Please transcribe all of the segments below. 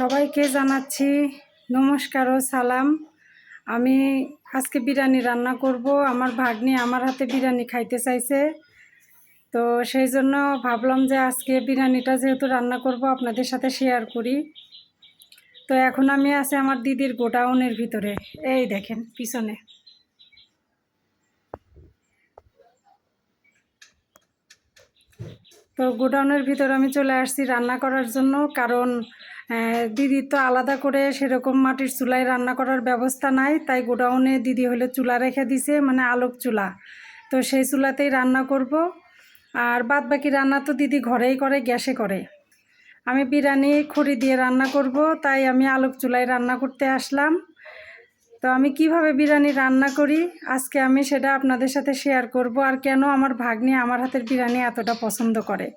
সবাইকে জানাচ্ছি নমস্কার ও সালাম। আমি আজকে বিরিয়ানি রান্না করব। আমার ভাগ্নি আমার হাতে বিরিয়ানি খাইতে চাইছে, তো সেই জন্য ভাবলাম যে আজকে বিরিয়ানিটা যেহেতু রান্না করব আপনাদের সাথে শেয়ার করি। তো এখন আমি আছি আমার দিদির গোডাউনের ভিতরে, এই দেখেন পিছনে। তো গোডাউনের ভিতরে আমি চলে আসছি রান্না করার জন্য, কারণ দিদির তো আলাদা করে সেরকম মাটির চুলায় রান্না করার ব্যবস্থা নাই, তাই গোডাউনে দিদি হলে চুলা রেখে দিছে, মানে আলোক চুলা। তো সেই চুলাতেই রান্না করব। আর বাদ বাকি রান্না তো দিদি ঘরেই করে, গ্যাসে করে। আমি বিরিয়ানি খড়ি দিয়ে রান্না করব, তাই আমি আলোক চুলায় রান্না করতে আসলাম। তো আমি কিভাবে বিরিয়ানি রান্না করি আজকে আমি সেটা আপনাদের সাথে শেয়ার করব, আর কেন আমার ভাগ্নি আমার হাতের বিরিয়ানি এতটা পছন্দ করে।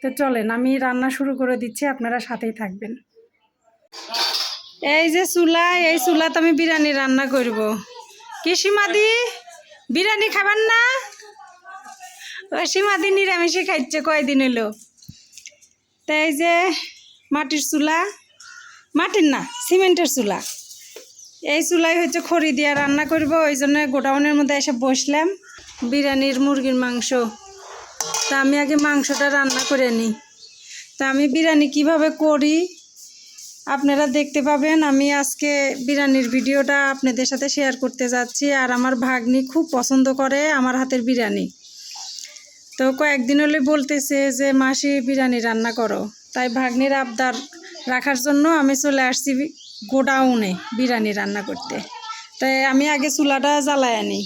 তো চলেন আমি রান্না শুরু করে দিচ্ছি, আপনারা সাথেই থাকবেন। এই যে চুলা, এই চুলাতে আমি বিরিয়ানি রান্না করব। কি সীমাদি, বিরিয়ানি খাবেন না? ওই সীমাদি নিরামিষে খাইছে কয়দিন হলো। তাই এই যে মাটির চুলা, মাটির না সিমেন্টের চুলা, এই চুলাই হচ্ছে খড়ি দিয়ে রান্না করব। ওই জন্য গোডাউনের মধ্যে এসে বসলাম। বিরিয়ানির মুরগির মাংস, তা আমি আগে মাংসটা রান্না করে নিই। তা আমি বিরিয়ানি কিভাবে করি আপনারা দেখতে পাবেন। আমি আজকে বিরিয়ানির ভিডিওটা আপনাদের সাথে শেয়ার করতে যাচ্ছি। আর আমার ভাগ্নি খুব পছন্দ করে আমার হাতের বিরিয়ানি। তো কয়েকদিন হলে বলতেছে যে মাসি বিরিয়ানি রান্না করো, তাই ভাগ্নির আবদার রাখার জন্য আমি চলে আসছি গোডাউনে বিরিয়ানি রান্না করতে। তাই আমি আগে চুলাটা জ্বালায় আনি।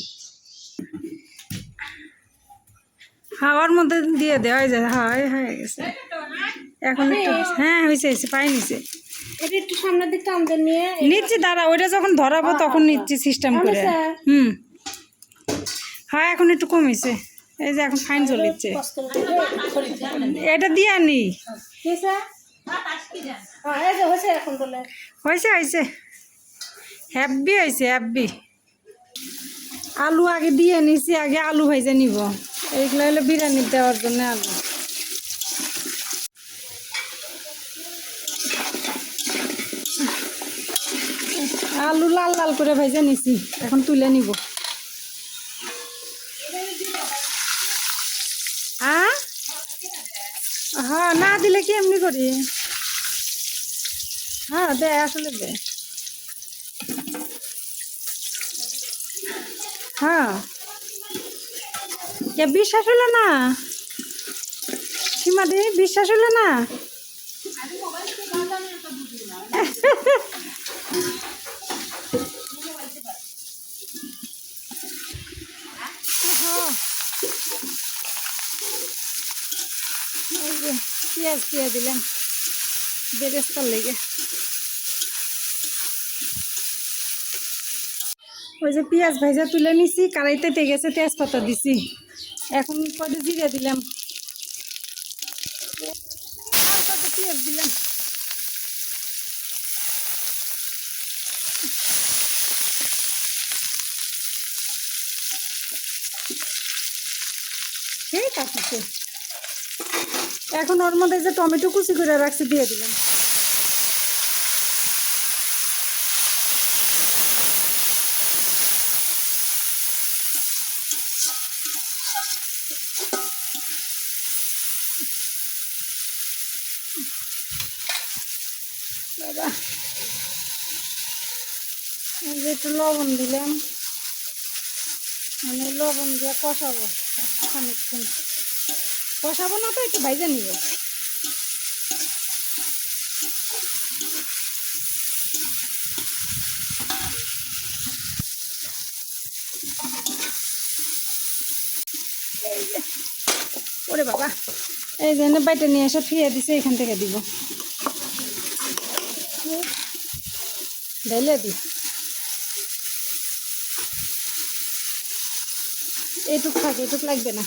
হাওয়ার মধ্যে দিয়ে দেওয়া যায়, হয় হয়ে গেছে এখন একটু। হ্যাঁ হয়েছে হয়েছে, পাই নিছে। এটা একটু সামনের দিকে টানতে নিয়ে নিচ্ছি, দাঁড়া, ওইটা যখন ধরাবো তখন নিচ্ছি সিস্টেম করে। হ্যাঁ এখন একটু কমেছে, এই যে এখন ফাইন চলিচ্ছে। এটা দিয়ে আনি। হয়েছে হয়েছে, হ্যাপি হয়েছে হ্যাপি। আলু আগে দিয়ে নিছি, আগে আলু ভেজে নিব। এইগুলো হলো বিরিয়ানি দেওয়ার জন্য আলু। আলু লাল লাল করে ভেজে নিছি, এখন তুলে নিব। হ্যাঁ না দিলে কি এমনি করি। হ্যাঁ দে, আসলে দে। হ্যাঁ কে বিশ্বাস হলো না? সীমাদি বিশ্বাস হলো না? পেঁয়াজ দিয়ে দিলাম বেরেস্তার লেগে। ওই যে পেঁয়াজ ভাজা তুলে নিছি, কড়াইতে গেছে, তেজপাতা দিছি, এখন কত জিরে দিলাম, কত পেঁয়াজ দিলাম। ঠিক আছে, এখন ওর মধ্যে যে টমেটো কুচি করে রাখছি দিয়ে দিলাম। বাবা একটু লবণ দিলাম, মানে লবণ দিয়ে কষাবো খানিকক্ষণ। কষাবো না তো, একটু ভাইজা নিব। ওরে বাবা, এই যে বাইটে নিয়ে এসে ফিরে দিছে, এখান থেকে দিব, ঢেলে দি। এইটুক থাকে, এইটুক লাগবে না।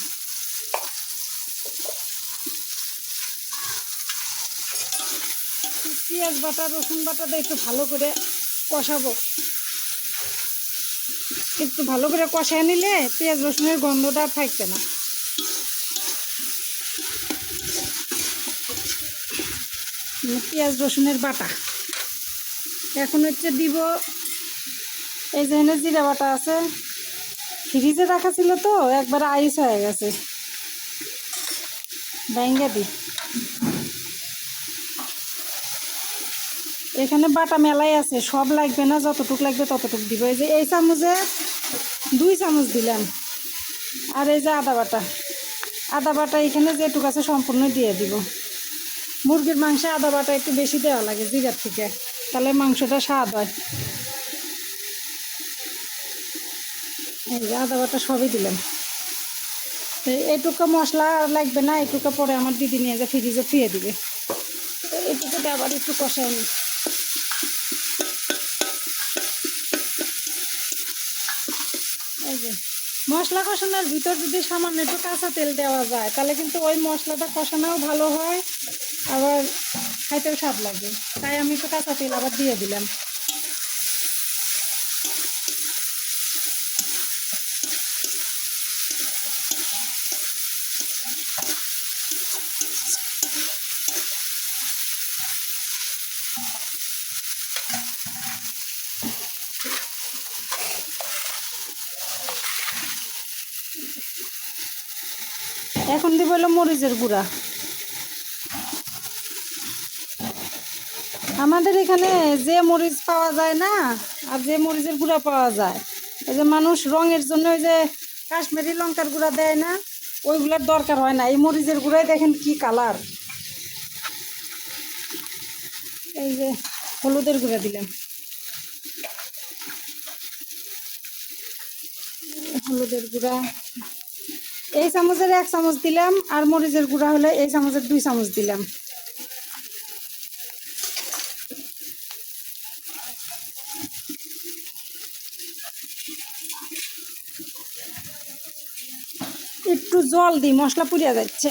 পেঁয়াজ বাটা রসুন বাটাটা একটু ভালো করে কষাবো। একটু ভালো করে কষায় নিলে পেঁয়াজ রসুনের গন্ধটা থাকবে না। পেঁয়াজ রসুনের বাটা এখন হচ্ছে দিব এই যে এখানে জিরা বাটা আছে, ফ্রিজে রাখা ছিল তো একবার আইস হয়ে গেছে, ব্যাঙ্গা দি। এখানে বাটা মেলাই আছে, সব লাগবে না, যতটুক লাগবে ততটুক দিব। এই যে এই চামচে 2 চামচ দিলাম। আর এই যে আদা বাটা এখানে যেটুক আছে সম্পূর্ণ দিয়ে দিব। মুরগির মাংসে আদা বাটা একটু বেশি দেওয়া লাগে জিরার থেকে, তাহলে মাংসটা স্বাদ হয়। এই যে আদা বাটা সবই দিলাম। তো এইটুকু মশলা আর লাগবে না, এইটুকু পরে আমার দিদি নিয়ে যে ফ্রিজে ফিরে দিবে। তো এইটুকুতে আবার একটু কষাই নি। এই যে মশলা কষানোর ভিতর যদি সামান্য একটু কাঁচা তেল দেওয়া যায় তাহলে কিন্তু ওই মশলাটা কষানোও ভালো হয়, আবার খাইতেও স্বাদ লাগে। তাই আমি একটু কাঁচা তেল আবার দিয়ে দিলাম। এখন দিব হলো মরিচের গুঁড়া। আমাদের এখানে যে মরিচ পাওয়া যায় না আর যে মরিচের গুঁড়া পাওয়া যায়, এই যে মানুষ রঙের জন্য ওই যে কাশ্মীরি লঙ্কার গুঁড়া দেয় না, ওইগুলোর দরকার হয় না। এই মরিচের গুঁড়াই দেখেন কি কালার। এই যে হলুদের গুঁড়া দিলাম, হলুদের গুঁড়া এই চামচের 1 চামচ দিলাম, আর মরিচের গুঁড়া হলে এই চামচের 2 চামচ দিলাম। একটু জল দিই, মশলা পুড়িয়া যাচ্ছে।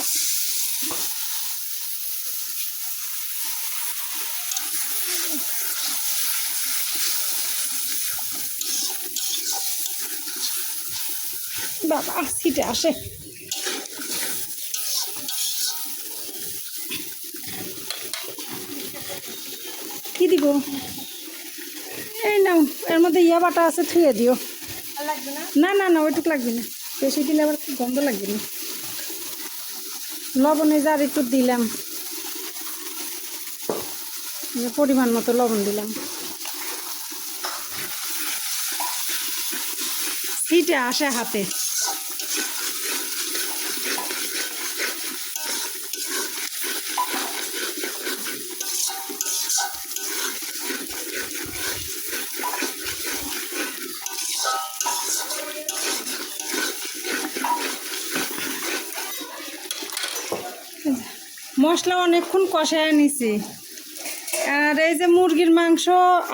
বাবা ছিটে আসে। কি দিব? এই নাও, এর মধ্যে ইয়া বাটা আছে, থুয়ে দিও। না না না ওইটুক লাগবে না, বেশি দিলে আবার খুব গন্ধ লাগবে না। লবণে যা একটু দিলাম, পরিমাণ মতো লবণ দিলাম। ছিটে আসে হাতে। মশলা অনেকক্ষণ কষায় নিছি। আর এই যে মুরগির মাংস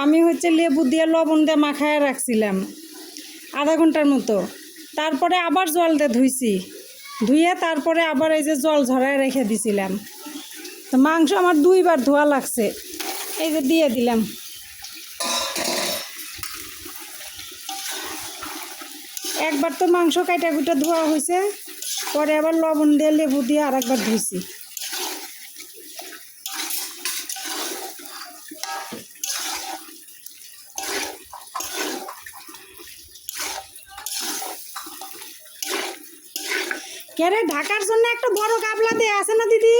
আমি হচ্ছে লেবু দিয়ে লবণ দিয়ে মাখায় রাখছিলাম আধা ঘন্টার মতো। তারপরে আবার জল দিয়ে ধুইছি, ধুয়ে তারপরে আবার এই যে জল ঝরায় রেখে দিছিলাম। তো মাংস আমার 2 বার ধোয়া লাগছে। এই যে দিয়ে দিলাম। একবার তো মাংস কাটা কুটা ধোয়া হয়েছে, পরে আবার লবণ দিয়ে লেবু দিয়ে আর একবার ধুইছি। কেরে ঢাকার জন্য একটা বড় গাবলা দিয়ে আছে না দিদি?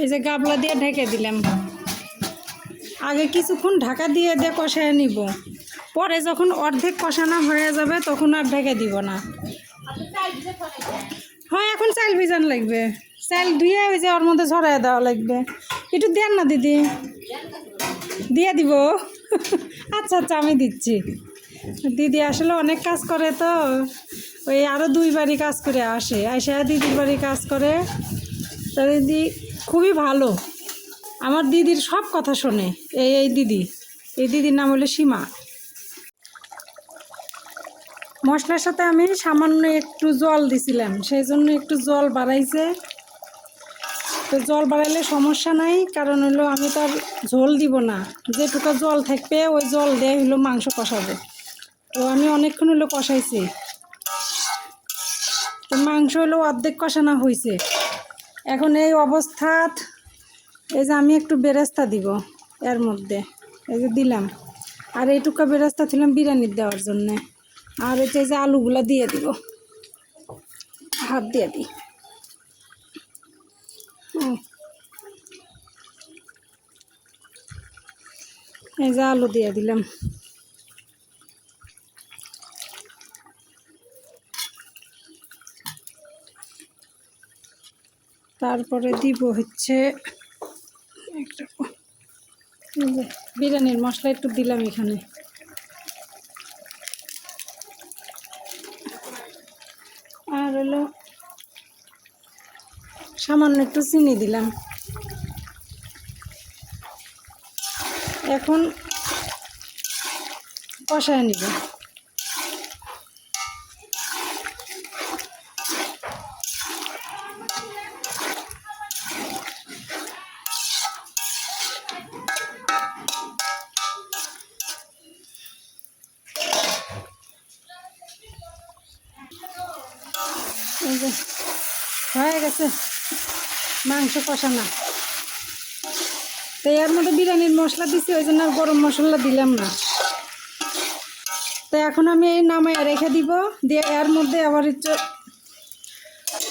এই যে গাবলা দিয়ে ঢেকে দিলাম। আগে কিছুক্ষণ ঢাকা দিয়ে কষায় নিব, পরে যখন অর্ধেক কষানো হয়ে যাবে তখন আর ঢেকে দিব না। হ্যাঁ এখন চাল ভিজান লাগবে, চাল ধুয়ে ওই যে ওর মধ্যে ছড়াই দেওয়া লাগবে। একটু দেন না দিদি, দিয়ে দিব। আচ্ছা আচ্ছা আমি দিচ্ছি। দিদি আসলে অনেক কাজ করে তো, ওই আরও 2 বাড়ি কাজ করে আসে, এসে দিদির বাড়ি কাজ করে। তো দিদি খুবই ভালো, আমার দিদির সব কথা শোনে। এই দিদির নাম হলো সীমা। মশলার সাথে আমি সামান্য একটু জল দিছিলাম, সেই জন্য একটু জল বাড়াইছে। তো জল বাড়াইলে সমস্যা নাই, কারণ হলো আমি তো আর ঝোল দিব না, যেটুকু জল থাকবে ওই জল দিয়ে হলো মাংস কষাবো। তো আমি অনেকক্ষণ হলো কষাইছি। তো মাংস হলো অর্ধেক কষানো হয়েছে। এখন এই অবস্থাত এই যে আমি একটু বেরেস্তা দিব এর মধ্যে, এই যে দিলাম। আর এইটুকু বেরেস্তা দিলাম বিরিয়ানি দেওয়ার জন্যে। আর এই যে আলুগুলা দিয়ে দিব, হাত দিয়ে দিই। এই যে আলু দিয়ে দিলাম। তারপরে দিব হচ্ছে একটা বিরিয়ানির মশলা একটু দিলাম এখানে। আর হলো সামান্য একটু চিনি দিলাম। এখন কষায় নিব। এই যে হয়ে গেছে মাংস কষানো। তো এর মধ্যে বিরিয়ানির মশলা দিছি, ওই জন্য আর গরম মশলা দিলাম না। তো এখন আমি এই নামায় রেখে দিব, দিয়ে এর মধ্যে আবার একটু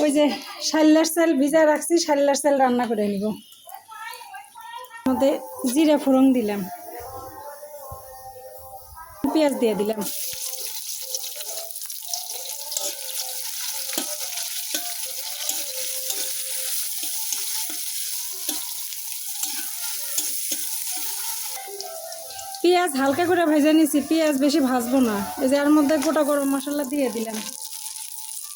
ওই যে শাল্লার চাল ভিজা রাখছি, শাল্লার চাল রান্না করে নিব। মধ্যে জিরা ফোড়ন দিলাম, পেঁয়াজ দিয়ে দিলাম। পেঁয়াজ হালকা করে ভেজে নিছি, পেঁয়াজ বেশি ভাজবো না। এই যে এর মধ্যে গোটা গরম মশলা দিয়ে দিলাম,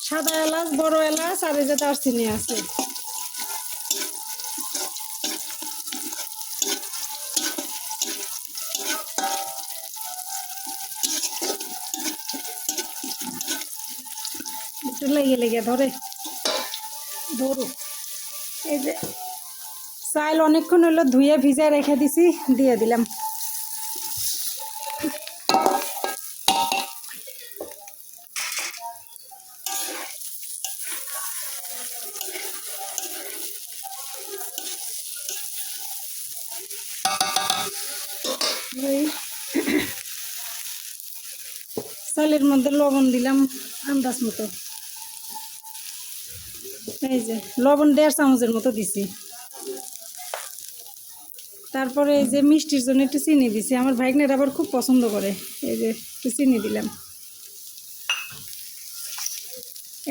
সাদা এলাচ, বড় এলাচ, আর এই যে দারচিনি আছে। একটু লেগে লেগে ধরো। এই যে চাল অনেকক্ষণ হলো ধুয়ে ভিজে রেখে দিছি, দিয়ে দিলাম। চালের মধ্যে লবণ দিলাম আন্দাজ মতো। এই যে লবণ 1.5 চামচের মতো দিছি। তারপরে এই যে মিষ্টির জন্য একটু চিনি দিছি, আমার ভাইগনার আবার খুব পছন্দ করে। এই যে একটু চিনি দিলাম।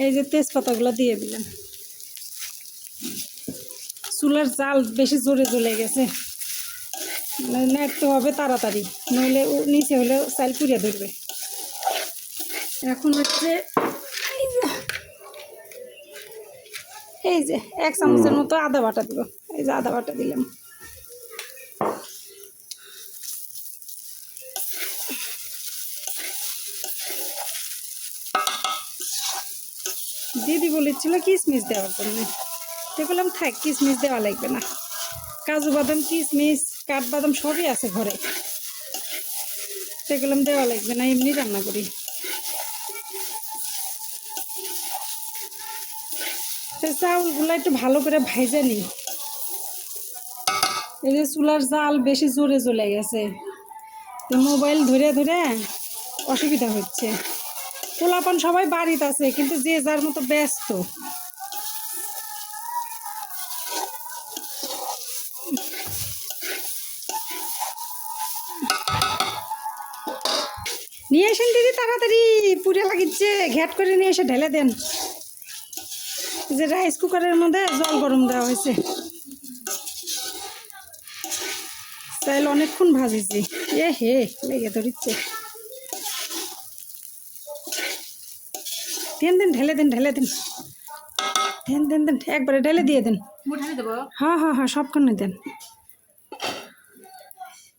এই যে তেজপাতাগুলো দিয়ে দিলাম। চুলার জাল বেশি জোরে জ্বলে গেছে, নাড়তে হবে তাড়াতাড়ি, নইলে নিচে হলে চাল পুড়িয়ে ধরবে। এখন হচ্ছে এই যে 1 চামচের মতো আদা বাটা দিব। এই যে আদা বাটা দিলাম। দিদি বলেছিল কিশমিশ দেওয়ার জন্য, তো বললাম থাক, কিশমিশ দেওয়া লাগবে না। কাজু বাদাম, কিশমিশ, কাঠবাদাম সবই আছে ঘরে, সেগুলো দেওয়া লাগবে না, এমনি রান্না করি। চাউলগুলো একটু ভালো করে ভাইজে নিই। এই যে চুলার জাল বেশি জোরে জ্বলে গেছে, তো মোবাইল ধরে ধরে অসুবিধা হচ্ছে। পোলাপান সবাই বাড়িতে আছে, কিন্তু যে যার মতো ব্যস্ত। নিয়ে আসেন দিদি, তাড়াতাড়ি পুড়ে লাগিচ্ছে, ঘ্যাট করে নিয়ে এসে ঢেলে দেন। যে রাইস কুকারের মধ্যে জল গরম দেওয়া হয়েছে, চাইল অনেকক্ষণ ভাজিছি। হে লেগে ধরিচ্ছে। দেন ঢেলে দেন, দেন একবারে ঢেলে দিয়ে দেন। হ্যাঁ সবখানে দেন।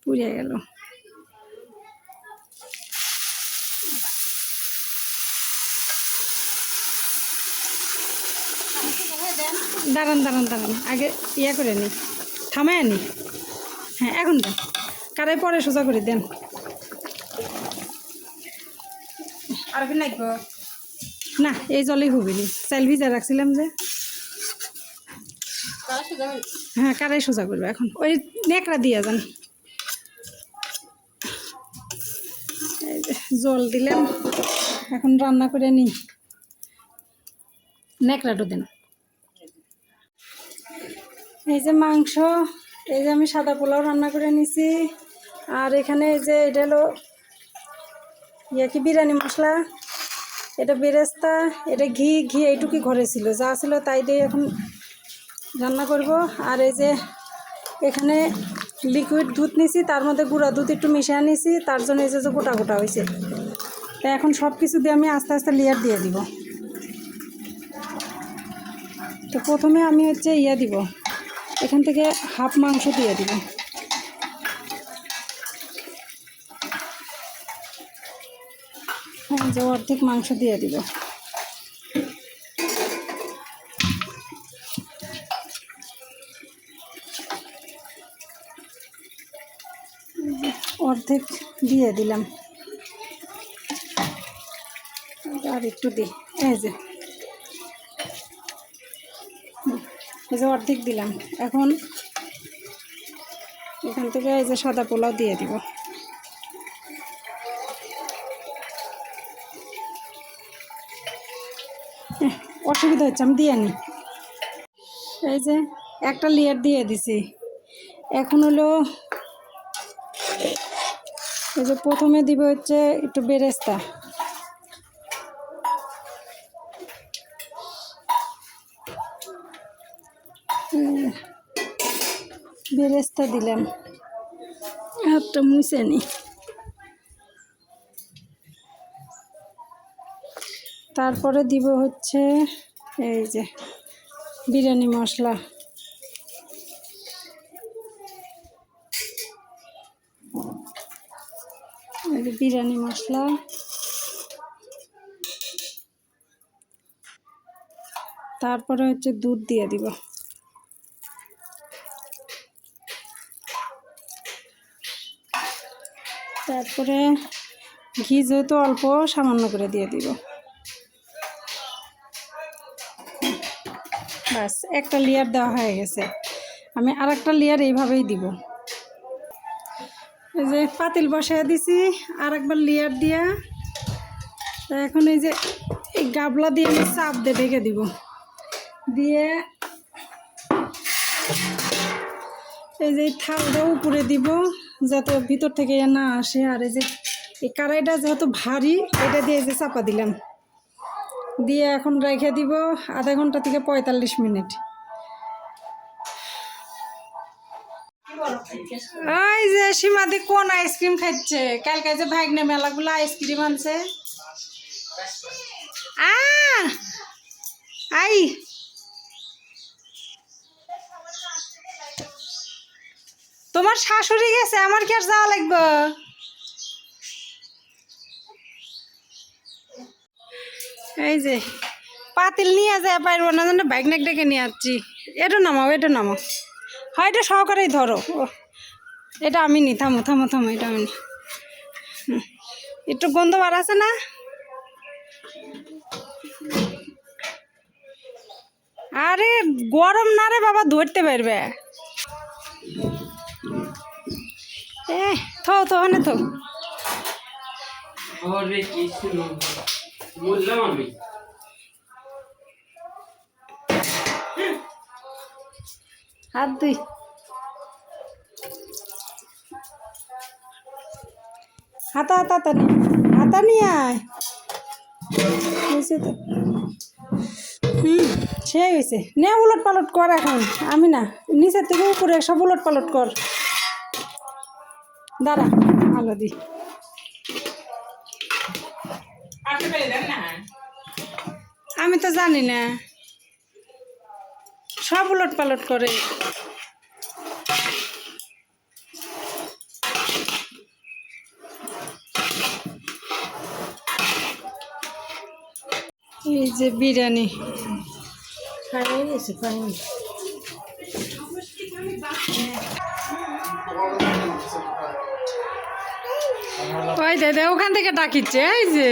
পুড়ে গেল। দাঁড়ান আগে ইয়ে করে নি, থামায় নি। হ্যাঁ এখন দেন, কারাই পরে সোজা করে দেন। আর কি লাগবে না, এই জলেই হবিনি, চাল ভিজা রাখছিলাম যে। হ্যাঁ কারাই সোজা করবে এখন, ওই নেকড়া দিয়ে যান। এই যে জল দিলাম, এখন রান্না করে নিই। নেকড়াটা দেন। এই যে মাংস, এই যে আমি সাদা পোলাও রান্না করে নিছি। আর এখানে এই যে এটা হলো কি বিরিয়ানি মশলা, এটা বেরেস্তা, এটা ঘি এইটুকুই ঘরে ছিল, যা ছিল তাই দিয়ে এখন রান্না করব। আর এই যে এখানে লিকুইড দুধ নিছি, তার মধ্যে গুঁড়া দুধ একটু মিশিয়ে নিছি, তার জন্য এই যে গোটা গোটা হয়েছে। তাই এখন সব কিছু দিয়ে আমি আস্তে আস্তে লেয়ার দিয়ে দিব। তো প্রথমে আমি হচ্ছে দিব, এখান থেকে হাফ মাংস দিয়ে দিব। যে অর্ধেক মাংস দিয়ে দিব। অর্ধেক দিয়ে দিলাম, আর একটু দিই। এই যে অর্ধেক দিলাম। এখন এখান থেকে এই যে সাদা পোলাও দিয়ে দিব। অসুবিধা হচ্ছে, আমি দিয়ে নিই। এই যে একটা লেয়ার দিয়ে দিছি। এখন হলো এই যে প্রথমে দিব হচ্ছে একটু বেরেস্তা। বেরেস্তা দিলাম, হাতটা মুছে নি। তারপরে দিব হচ্ছে এই যে বিরিয়ানি মশলা। এই যে বিরিয়ানি মশলা, তারপরে হচ্ছে দুধ দিয়ে দিব। তারপরে ঘি যেহেতু অল্প, সামান্য করে দিয়ে দিব। বাস একটা লেয়ার দেওয়া হয়ে গেছে। আমি আর একটা লেয়ার এইভাবেই দিব। এই যে পাতিল বসায় দিছি, আর একবার লেয়ার দিয়া। এখন এই যে এই গাবলা দিয়ে আমি চাপ দিয়ে ঢেকে দিব, দিয়ে এই যে থালটা উপরে দিব যাতে ভিতর থেকে না আসে। আর এই যে এই কড়াইটা যেহেতু ভারী, এটা দিয়ে যে চাপা দিলাম, দিয়ে এখন রেখে দিব আধা ঘন্টা থেকে 45 মিনিট। ওই যে সীমাদি কোন আইসক্রিম খাচ্ছে, কালকে যে ভাগ্নে মেলাগুলো আইসক্রিম আনছে। আই তোমার শাশুড়ি গেছে, আমার কি আর যাওয়া লাগবে? এই যে পাতিল নিয়ে যায় পারবো না, জানো ভাগ্নেক ডেকে নিয়ে আসছি। এটা নামাও, এটা নামাও। হয় এটা সহকারেই ধরো। এটা আমি নি, থামো থামো থামো, এটা আমি নি। একটু গন্ধ বার আছে না? আরে গরম না রে বাবা, ধরতে পারবে। থো তো ওখানে থো। হাত দুই। হাতা হাতা হাতা নি, হাতা নিয়ে আয়। তো সে হয়েছে, নে উলট পালট কর এখন। আমি না, নিচের থেকে উপরে সব উলট পালট কর। দাঁড়া, আলো দি। আমি তো জানি না, সব উলট পালট করে। এই যে বিরিয়ানি খাই গেছে পানি। ওই দে ওখান থেকে ডাকিচ্ছে, এই যে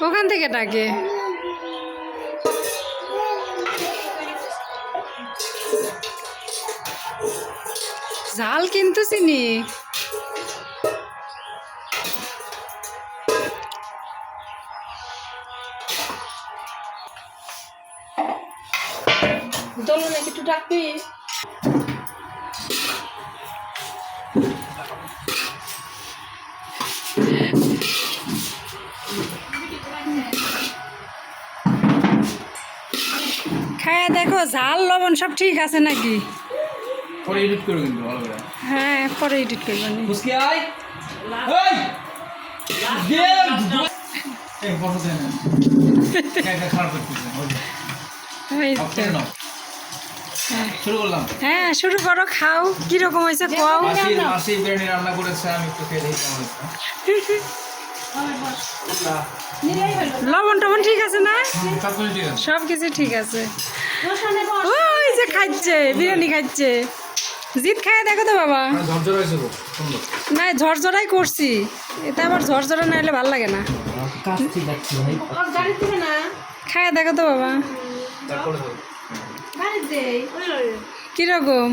ওখান থেকে ডাকে। জাল কিন্তু চিনি দোলো নাকি একটু ডাকবি? খায়া দেখো ঝাল লবণ সব ঠিক আছে নাকি। পরে এডিট করো কিন্তু ভালো করে। হ্যাঁ পরে এডিট করবেন। মুস্কি আয় এই দে এই বড় দেন কেন খারাপ করতেছ এই ওকে তো। নাও শুরু করলাম। হ্যাঁ শুরু করো, খাও কিরকম হয়েছে কও। মাসি বিরিয়ানি রান্না করেছে, আমি একটু খেয়ে দেখি কেমন হয়েছে। লবণ টবণ ঠিক আছে না? সব কিছু ঠিক আছে। সব কিছু ঠিক আছে। বসানে বস। ওই যে খাচ্ছে বিরিয়ানি খাচ্ছে। জিত খায় দেখো তো বাবা। ঝরঝর হয়েছে তো সুন্দর। না ঝরঝরাই করছি, এটা আবার ঝরঝরা না হলে ভালো লাগে না। ওর গাড়ি দিবে না? খায় দেখো তো বাবা তারপরে ধরো। গাড়ি দে। কিরকম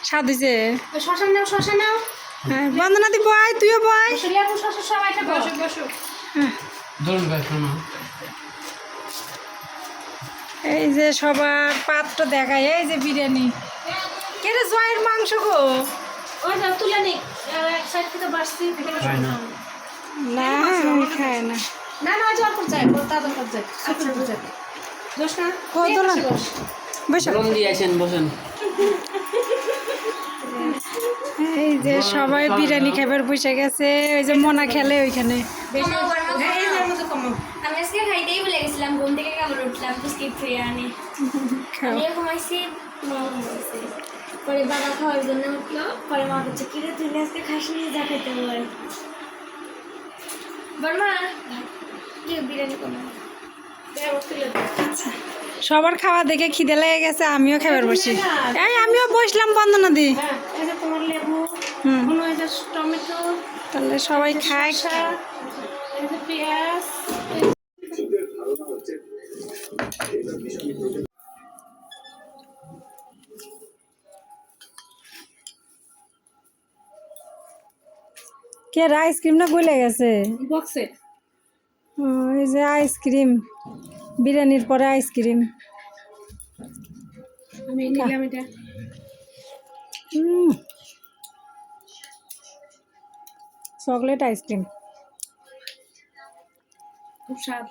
স্বাদ হয়েছে। ওই শশা নাও, শশা নাও। হ্যাঁ বন্দনাদি বয়, তুইও বয়। বসে লেবু শশা সবাইটা বসো বসো। হ্যাঁ, ধরুন ভাই শোনো। এই যে সবার পাত্র দেখায়, এই যে বিরিয়ানি। কেরে জয়ের মাংস গো? ওই যাও তুলে নি। এক সাইড থেকে বাসছি। না খায় না। না না যাও করে যায়, বল তাদের করে যায়। আচ্ছা বুঝা। দোষ না? ও, দোলা। বস। বসো। গরম দিয়ে আসেন, বসেন। এই যে সবাই বিরিয়ানি খাবার বসে গেছে, ওই যে মোনা খেলে ওইখানে। হ্যাঁ, এই যে আমাদের কমাও। আমি আজকে খাইতেই ভুলে গেছিলাম, ঘুম থেকে কেমন উঠলাম বিস্কিট খেয়ে আনি খাও। আমিও ঘুমাইছি, মাও ঘুমাইছি। পরে বাবা খাওয়ার জন্য উঠলো, পরে মা বলছে কিরে তুই আজকে খাসনি, যা খেতে বল। বর্মা কি বিরিয়ানি করবো? সবার খাওয়া দেখে খিদে লেগে গেছে, আমিও খাবার বসি। এই আমিও বসলাম বন্দনাদি। হ্যাঁ, এই যে তোমার লেবু, হুম, কোনো এই যে টমেটো, তাহলে সবাই খায়। শসা, এই যে পেঁয়াজ। কে আইসক্রিম না গলে গেছে? বক্সে। ও, এই যে আইসক্রিম, বিরিয়ানির পরে আইসক্রিম। আমি নিলাম এটা। Chocolate ice cream. খুব স্বাদ।